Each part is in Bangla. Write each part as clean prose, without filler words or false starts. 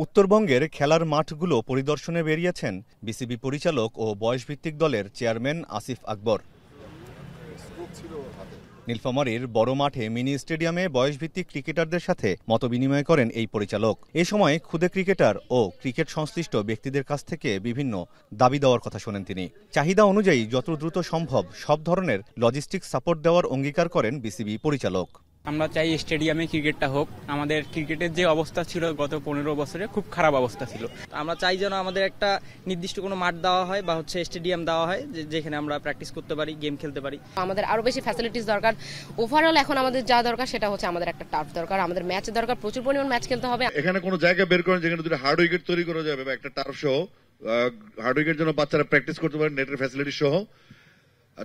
উত্তরবঙ্গের খেলার মাঠগুলো পরিদর্শনে বেরিয়েছেন বিসিবি পরিচালক ও বয়সভিত্তিক দলের চেয়ারম্যান আসিফ আকবর। নীলফামারীর বড় মাঠে মিনি স্টেডিয়ামে বয়সভিত্তিক ক্রিকেটারদের সাথে মতবিনিময় করেন এই পরিচালক। এ সময় খুদে ক্রিকেটার ও ক্রিকেট সংশ্লিষ্ট ব্যক্তিদের কাছ থেকে বিভিন্ন দাবি দেওয়ার কথা শোনেন তিনি। চাহিদা অনুযায়ী যত দ্রুত সম্ভব সব ধরনের লজিস্টিক সাপোর্ট দেওয়ার অঙ্গীকার করেন বিসিবি পরিচালক। আমরা চাই স্টেডিয়ামে ক্রিকেটটা হোক। আমাদের ক্রিকেটের যে অবস্থা ছিল গত 15 বছরে খুব খারাপ অবস্থা ছিল। আমরা চাই যেন আমাদের একটা নির্দিষ্ট কোনো মাঠ দেওয়া হয় বা স্টেডিয়াম দেওয়া হয় যেখানে আমরা প্র্যাকটিস করতে পারি, গেম খেলতে পারি। আমাদের আরো বেশি ফ্যাসিলিটিস দরকার। ওভারঅল এখন আমাদের যা দরকার সেটা হচ্ছে আমাদের একটা টার্ফ দরকার, আমাদের ম্যাচ দরকার, প্রচুর পরিমাণ ম্যাচ খেলতে হবে। এখানে কোনো জায়গা বের করেন যেখানে দুটো হার্ড উইকেট তৈরি করা যাবে বা একটা টার্ফ সহ হার্ড উইকেট জন্য বাচ্চারা প্র্যাকটিস করতে পারেন, নেটের ফ্যাসিলিটি সহ।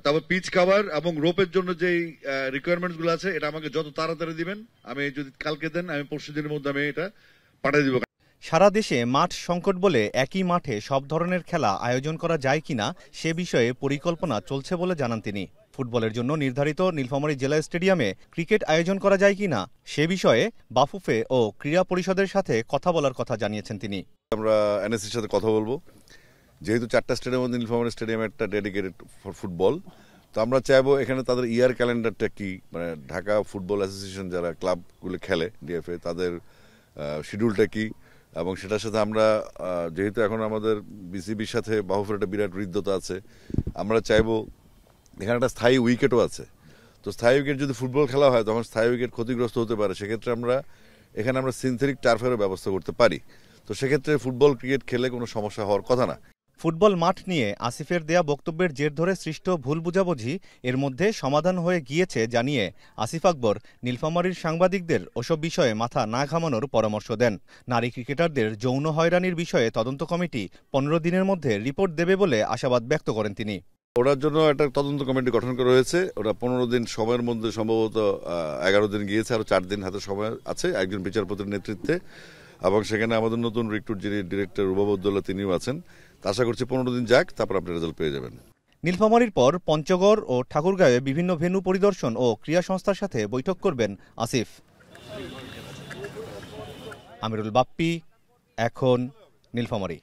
তারপর পিচ কভার এবং রোপের জন্য যে রিকোয়ারমেন্টস গুলো আছে এটা আমাকে যত তাড়াতাড়ি দিবেন, আমি যদি কালকে দেন আমি পরশু দিনের মধ্যে আমি এটা পাঠিয়ে দিব। সারা দেশে মাঠ সংকট বলে একই মাঠে সব ধরনের খেলা আয়োজন করা যায় কিনা সে বিষয়ে পরিকল্পনা চলছে বলে জানান তিনি। ফুটবলের জন্য নির্ধারিত নীলফামারী জেলা স্টেডিয়ামে ক্রিকেট আয়োজন করা যায় কিনা সে বিষয়ে বাফুফে ও ক্রীড়া পরিষদের সাথে কথা বলার কথা জানিয়েছেন তিনি। আমরা এনএসসির সাথে কথা বলবো, যেহেতু 4টা স্টেডিয়াম নীলফামারী স্টেডিয়াম একটা ডেডিকেটেড ফর ফুটবল, তো আমরা চাইবো এখানে তাদের ইয়ার ক্যালেন্ডারটা কি, মানে ঢাকা ফুটবল অ্যাসোসিয়েশন যারা ক্লাবগুলো খেলে ডিএফএ তাদের শিডিউলটা কি, এবং সেটার সাথে আমরা যেহেতু এখন আমাদের বিসিবির সাথে বাহুফের একটা বিরাট হৃদ্যতা আছে, আমরা চাইবো এখানে একটা স্থায়ী উইকেটও আছে। তো স্থায়ী উইকেট যদি ফুটবল খেলা হয় তখন স্থায়ী উইকেট ক্ষতিগ্রস্ত হতে পারে, সেক্ষেত্রে আমরা এখানে সিনথেটিক টার্ফেরও ব্যবস্থা করতে পারি। তো সেক্ষেত্রে ফুটবল ক্রিকেট খেলে কোনো সমস্যা হওয়ার কথা না। ফুটবল মাঠ নিয়ে আসিফের দেয়া বক্তব্যের জের ধরে সৃষ্ট ভুল বুঝাবুঝি এর মধ্যে সমাধান হয়ে গিয়েছে জানিয়ে আসিফ আকবর নীলফামারীর সাংবাদিকদের ওসব বিষয়ে মাথা না ঘামানোর পরামর্শ দেন। নারী ক্রিকেটারদের যৌন হয়রানির বিষয়ে তদন্ত কমিটি 15 দিনের মধ্যে রিপোর্ট দেবে বলে আশাবাদ ব্যক্ত করেন তিনি। ওটার জন্য একটা তদন্ত কমিটি গঠন করা হয়েছে। ওরা 15 দিন সময়ের মধ্যে সম্ভবত 11 দিন গিয়েছে, আরো 4 দিন হাতে সময় আছে একজন বিচারপতির নেতৃত্বে, এবং সেখানে আমাদের নতুন রিক্রুট যিনি ডিরেক্টর রুবাবুদ্দোল্লা তিনিও আছেন। আশা করছি 15 দিন যাক, তারপর আপনি রেজাল্ট পেয়ে যাবেন। নীলফামারীর পর পঞ্চগড় ও ঠাকুরগাঁয়ে বিভিন্ন ভেন্যু পরিদর্শন ও ক্রীড়া সংস্থার সাথে বৈঠক করবেন আসিফ। আমিরুল বাপ্পি, এখন নীলফামারী।